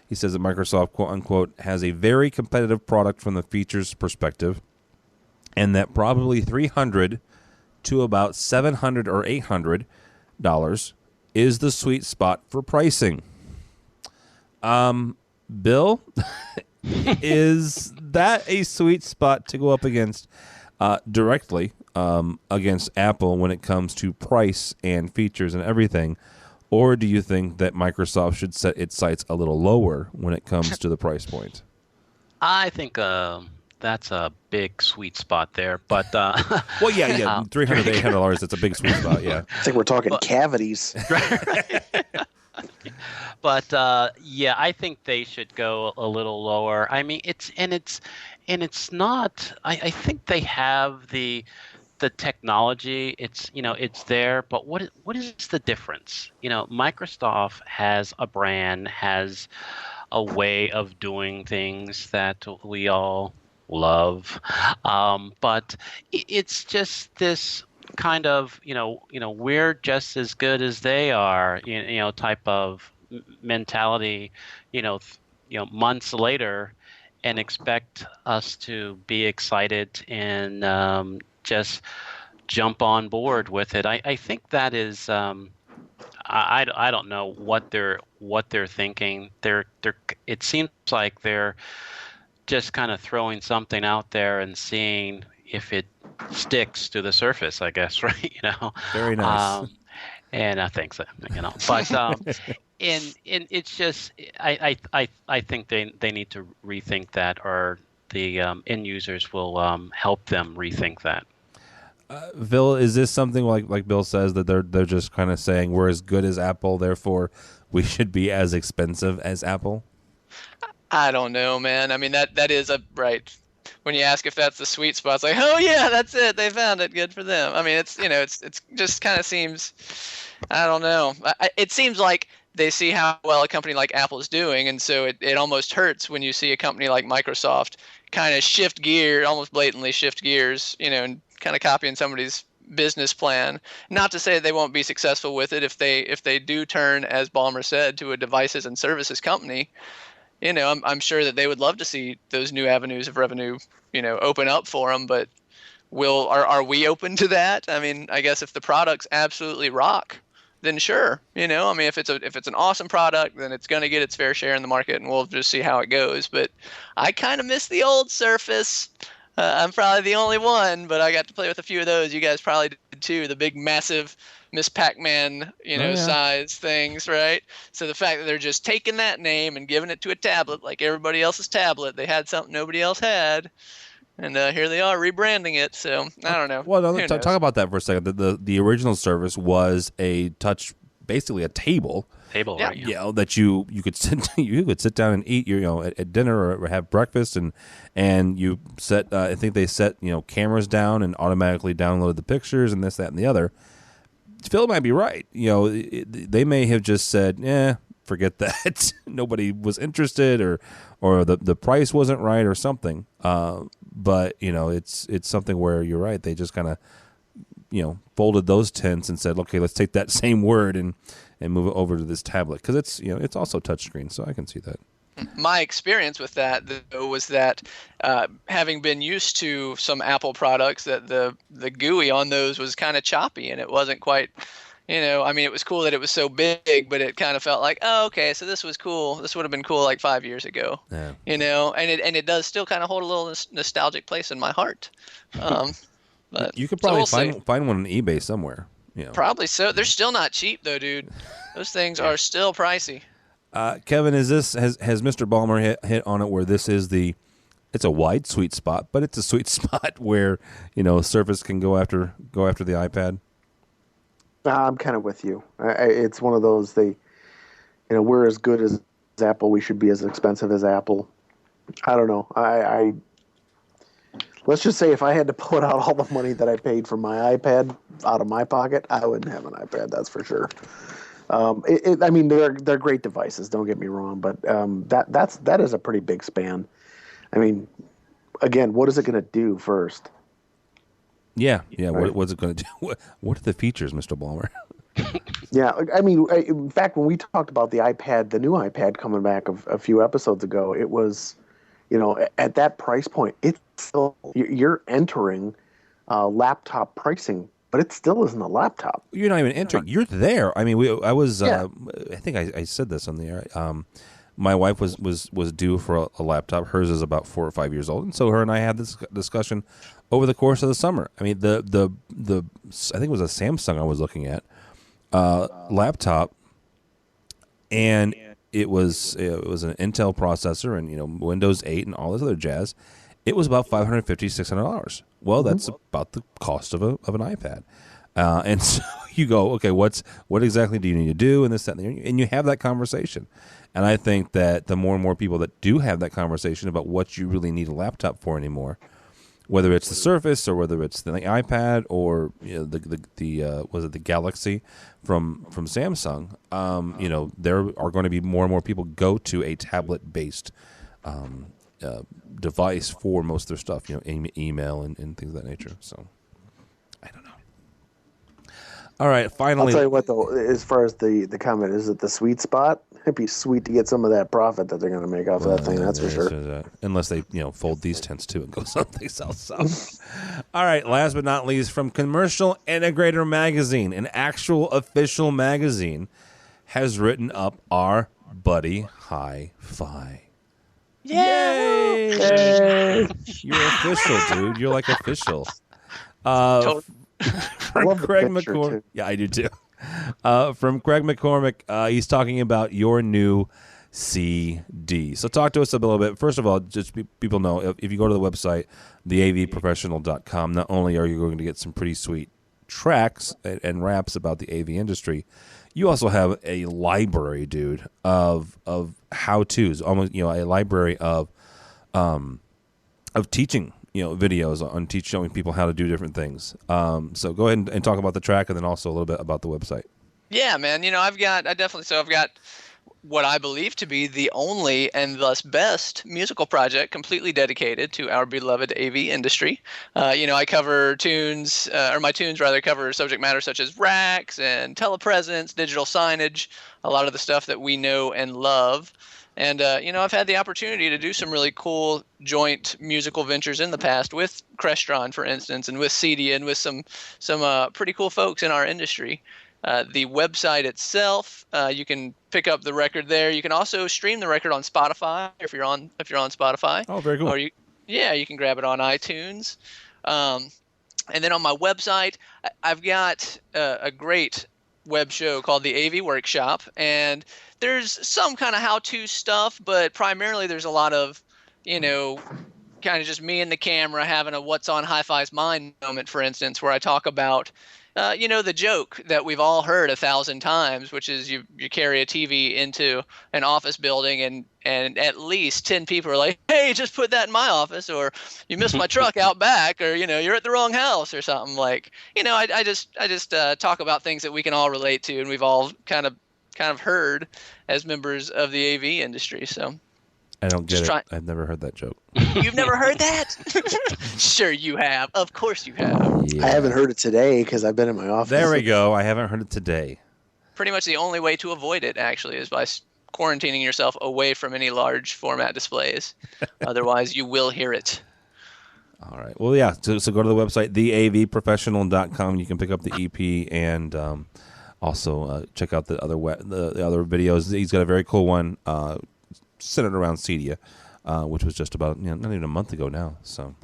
He says that Microsoft, quote unquote, has a very competitive product from the features perspective, and that probably $300 to about $700 or $800 is the sweet spot for pricing. Bill, is that a sweet spot to go up against directly against Apple when it comes to price and features and everything? Or do you think that Microsoft should set its sights a little lower when it comes to the price point? I think that's a big sweet spot there. But well, yeah, $300 to $800. That's a big sweet spot. Yeah, I think we're talking cavities. But yeah, I think they should go a little lower. I mean, it's not. I think they have the technology. It's it's there, but what is the difference? Microsoft has a brand, has a way of doing things that we all love, but it's just this kind of we're just as good as they are type of mentality months later, and expect us to be excited and just jump on board with it. I think that is I don't know what they're thinking. It seems like they're just kind of throwing something out there and seeing if it sticks to the surface, I guess, right? Very nice. And I think so, but and it's just I think they need to rethink that, or the end users will help them rethink that. Phil, is this something like Bill says, that they're just kind of saying we're as good as Apple, therefore we should be as expensive as Apple? I don't know, man. I mean, that is right. When you ask if that's the sweet spot, it's like, oh yeah, that's it. They found it. Good for them. I mean, it's just kind of seems, I don't know. It seems like they see how well a company like Apple is doing, and so it almost hurts when you see a company like Microsoft kind of shift gear, almost blatantly shift gears, and kind of copying somebody's business plan. Not to say they won't be successful with it if they do turn, as Ballmer said, to a devices and services company. I'm sure that they would love to see those new avenues of revenue, open up for them. But are we open to that? I mean, I guess if the products absolutely rock, then sure. I mean, if it's an awesome product, then it's going to get its fair share in the market, and we'll just see how it goes. But I kind of miss the old Surface. I'm probably the only one, but I got to play with a few of those. You guys probably did too. The big, massive Miss Pac-Man, size things, right? So the fact that they're just taking that name and giving it to a tablet like everybody else's tablet, they had something nobody else had, and here they are rebranding it. So I don't know. Well, talk about that for a second. The original Surface was a touch, basically a table. Right? Yeah, that you could sit down and eat at dinner or have breakfast, and you set I think they set cameras down and automatically downloaded the pictures and this, that, and the other. Phil might be right. They may have just said, forget that. Nobody was interested, or the price wasn't right or something. But it's something where you're right. They just kind of folded those tents and said, okay, let's take that same word and move it over to this tablet, because it's also touchscreen, so I can see that. My experience with that, though, was that having been used to some Apple products, that the GUI on those was kind of choppy, and it wasn't quite, it was cool that it was so big, but it kind of felt like, oh, okay, so this was cool. This would have been cool like 5 years ago, yeah. And it does still kind of hold a little nostalgic place in my heart. But you could probably so find one on eBay somewhere. Probably so. They're still not cheap, though, dude. Those things are still pricey. Kevin, has Mr. Ballmer hit on it where this is it's a wide sweet spot, but it's a sweet spot where Surface can go after the iPad? I'm kind of with you. It's one of those, we're as good as Apple, we should be as expensive as Apple. I don't know. Let's just say if I had to put out all the money that I paid for my iPad out of my pocket, I wouldn't have an iPad. That's for sure. They're great devices. Don't get me wrong, but that is a pretty big span. I mean, again, what is it going to do first? Yeah. Right. What's it going to do? What are the features, Mr. Ballmer? Yeah, in fact, when we talked about the iPad, the new iPad coming back a few episodes ago, it was, at that price point, it's still, you're entering laptop pricing. But it still isn't a laptop. You're not even entering. You're there. I mean, I was. Yeah. I think I said this on the air. My wife was due for a laptop. Hers is about 4 or 5 years old, and so her and I had this discussion over the course of the summer. I mean, the I think it was a Samsung I was looking at laptop, and it was an Intel processor and Windows 8 and all this other jazz. It was about $550, $600. Well, that's about the cost of an iPad. And so you go, okay, what exactly do you need to do, and this, that, and you have that conversation. And I think that the more and more people that do have that conversation about what you really need a laptop for anymore, whether it's the Surface or whether it's the iPad or the Galaxy from Samsung, there are going to be more and more people go to a tablet-based device for most of their stuff, email and things of that nature. So, I don't know. All right, finally. I'll tell you what, though, as far as the comment, is it the sweet spot? It'd be sweet to get some of that profit that they're going to make off of that thing, that's for sure. Unless they, fold these tents too and go someplace else. So. All right, last but not least, from Commercial Integrator Magazine, an actual official magazine, has written up our buddy Hi-Phi. Yay! You're official, dude. You're like official. From Craig McCormick. Yeah, I do too. From Craig McCormick, he's talking about your new CD. So talk to us a little bit. First of all, just people know, if you go to the website, theavprofessional.com, not only are you going to get some pretty sweet tracks and raps about the AV industry, you also have a library, dude, of how-tos, almost a library of teaching videos on showing people how to do different things. So go ahead and talk about the track, and then also a little bit about the website. Yeah, man. I've got what I believe to be the only and thus best musical project completely dedicated to our beloved AV industry. I cover tunes, or my tunes rather cover subject matter such as racks and telepresence, digital signage, a lot of the stuff that we know and love. And, I've had the opportunity to do some really cool joint musical ventures in the past with Crestron, for instance, and with Cedia, and with some pretty cool folks in our industry. The website itself, you can pick up the record there. You can also stream the record on Spotify if you're on Spotify. Oh, very cool. Or you can grab it on iTunes. And then on my website, I've got a great web show called the AV Workshop, and there's some kind of how-to stuff, but primarily there's a lot of, kind of just me and the camera having a what's on Hi-Fi's mind moment, for instance, where I talk about the joke that we've all heard 1,000 times, which is you carry a TV into an office building and at least 10 people are like, hey, just put that in my office, or you missed my truck out back, or, you're at the wrong house or something. Like, I just talk about things that we can all relate to, and we've all kind of heard as members of the AV industry. So I don't get Just it. I've never heard that joke. You've never heard that? Sure you have. Of course you have. Yeah. I haven't heard it today because I've been in my office. There we go. I haven't heard it today. Pretty much the only way to avoid it, actually, is by quarantining yourself away from any large format displays. Otherwise, you will hear it. All right. Well, yeah. So go to the website, theavprofessional.com. You can pick up the EP and also check out the other the other videos. He's got a very cool one centered around Cedia, which was just about not even a month ago now. So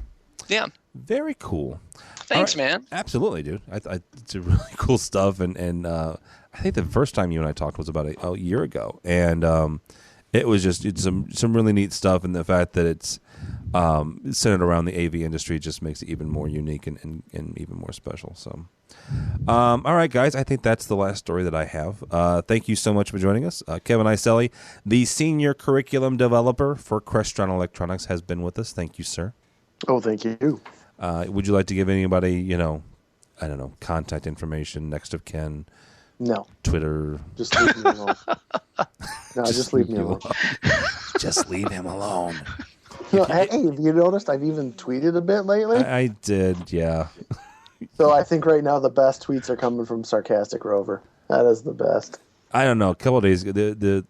yeah, very cool. Thanks, right. man. Absolutely, dude. It's really cool stuff, and I think the first time you and I talked was about a year ago, and it was just some really neat stuff, and the fact that it's centered around the AV industry just makes it even more unique and even more special. So, all right, guys, I think that's the last story that I have. Thank you so much for joining us. Kevin Iselli, the senior curriculum developer for Crestron Electronics, has been with us. Thank you, sir. Oh, thank you. Would you like to give anybody, I don't know, contact information, next of kin? No. Twitter. Just leave me alone. No, just leave me alone. Just leave him alone. No, hey, have you noticed I've even tweeted a bit lately? I did, yeah. So I think right now the best tweets are coming from Sarcastic Rover. That is the best. I don't know. A couple of days ago, a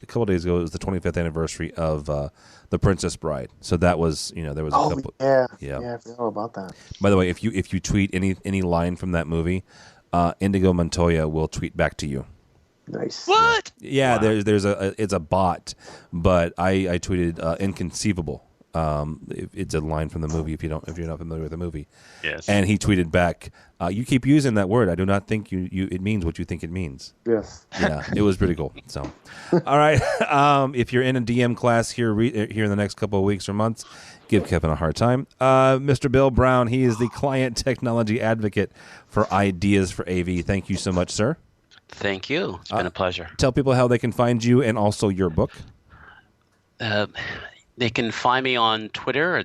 couple of days ago, it was the 25th anniversary of The Princess Bride. So that was, there was a couple. Yeah, yeah. I forgot about that. By the way, if you tweet any line from that movie, Indigo Montoya will tweet back to you. Nice. What? Yeah, wow. It's a bot, but I tweeted inconceivable. It's a line from the movie. If you're not familiar with the movie, yes. And he tweeted back, "You keep using that word. I do not think it means what you think it means." Yes. Yeah, it was pretty cool. So, all right. If you're in a DM class here in the next couple of weeks or months, give Kevin a hard time. Mr. Bill Brown, he is the client technology advocate for Ideas for AV. Thank you so much, sir. Thank you. It's been a pleasure. Tell people how they can find you and also your book. They can find me on Twitter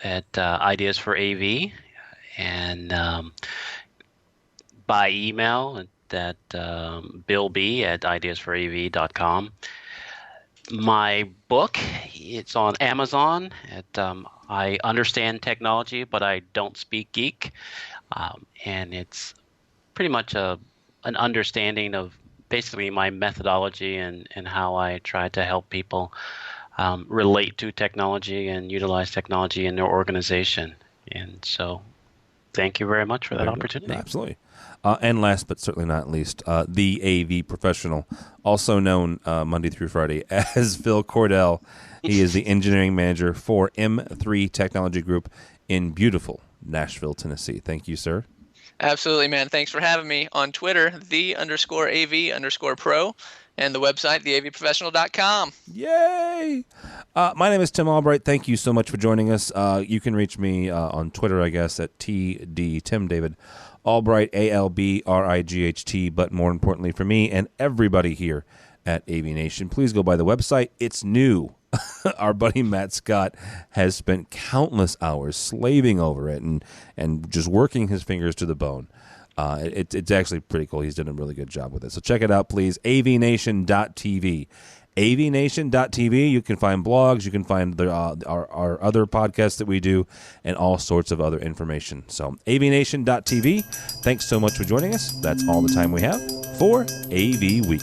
at Ideas for AV, and by email at billb@ideasforav.com. My book, it's on Amazon at I Understand Technology, but I Don't Speak Geek, and it's pretty much an understanding of basically my methodology and how I try to help people relate to technology and utilize technology in their organization. And so thank you very much for that opportunity. Absolutely. And last but certainly not least, the AV professional, also known Monday through Friday as Phil Cordell. He is the engineering manager for M3 Technology Group in beautiful Nashville, Tennessee. Thank you, sir. Absolutely, man. Thanks for having me. On Twitter, _AV_pro, and the website, theavprofessional.com. Yay! My name is Tim Albright. Thank you so much for joining us. You can reach me on Twitter, I guess, at TD Tim David Albright, ALBRIGHT. But more importantly for me and everybody here at AVNation, please go by the website. It's new. Our buddy Matt Scott has spent countless hours slaving over it and just working his fingers to the bone. It's actually pretty cool. He's done a really good job with it. So check it out, please. AVNation.tv. AVNation.tv. You can find blogs. You can find our other podcasts that we do and all sorts of other information. So AVNation.tv. Thanks so much for joining us. That's all the time we have for AV Week.